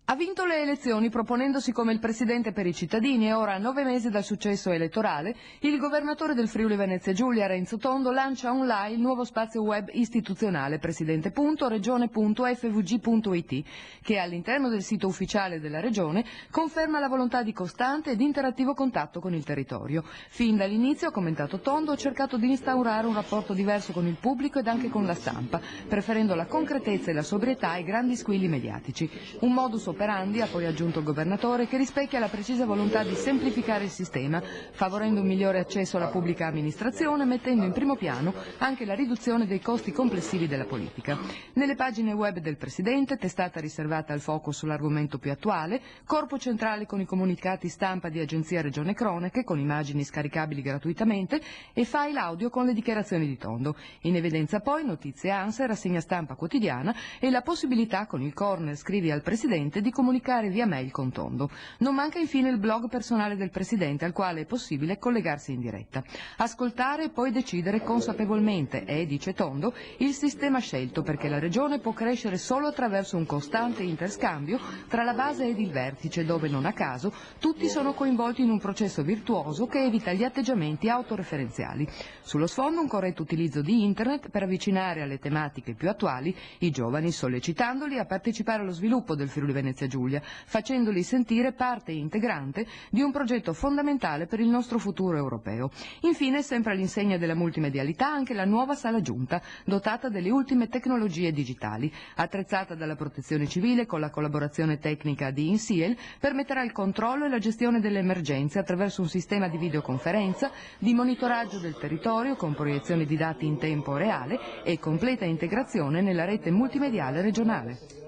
Ha vinto le elezioni proponendosi come il presidente per i cittadini e ora, a 9 mesi dal successo elettorale, il governatore del Friuli Venezia Giulia, Renzo Tondo, lancia online il nuovo spazio web istituzionale presidente.regione.fvg.it, che all'interno del sito ufficiale della Regione conferma la volontà di costante ed interattivo contatto con il territorio. Fin dall'inizio, ha commentato Tondo, ho cercato di instaurare un rapporto diverso con il pubblico ed anche con la stampa, preferendo la concretezza e la sobrietà ai grandi squilli mediatici. Un modus operandi, ha poi aggiunto il governatore, che rispecchia la precisa volontà di semplificare il sistema, favorendo un migliore accesso alla pubblica amministrazione, mettendo in primo piano anche la riduzione dei costi complessivi della politica. Nelle pagine web del Presidente, testata riservata al focus sull'argomento più attuale, corpo centrale con i comunicati stampa di Agenzia Regione Cronache, con immagini scaricabili gratuitamente, e file audio con le dichiarazioni di Tondo. In evidenza poi notizie ANSA, rassegna stampa quotidiana e la possibilità, con il corner Scrivi al Presidente, di comunicare via mail con Tondo. Non manca infine il blog personale del Presidente, al quale è possibile collegarsi in diretta. Ascoltare e poi decidere consapevolmente è, dice Tondo, il sistema scelto, perché la Regione può crescere solo attraverso un costante interscambio tra la base ed il vertice, dove non a caso tutti sono coinvolti in un processo virtuoso che evita gli atteggiamenti autoreferenziali. Sullo sfondo un corretto utilizzo di Internet per avvicinare alle tematiche più attuali i giovani, sollecitandoli a partecipare allo sviluppo del Friuli Venezia Giulia, facendoli sentire parte integrante di un progetto fondamentale per il nostro futuro europeo. Infine, sempre all'insegna della multimedialità, anche la nuova sala giunta, dotata delle ultime tecnologie digitali. Attrezzata dalla Protezione Civile con la collaborazione tecnica di INSIEL, permetterà il controllo e la gestione delle emergenze attraverso un sistema di videoconferenza, di monitoraggio del territorio con proiezione di dati in tempo reale e completa integrazione nella rete multimediale regionale.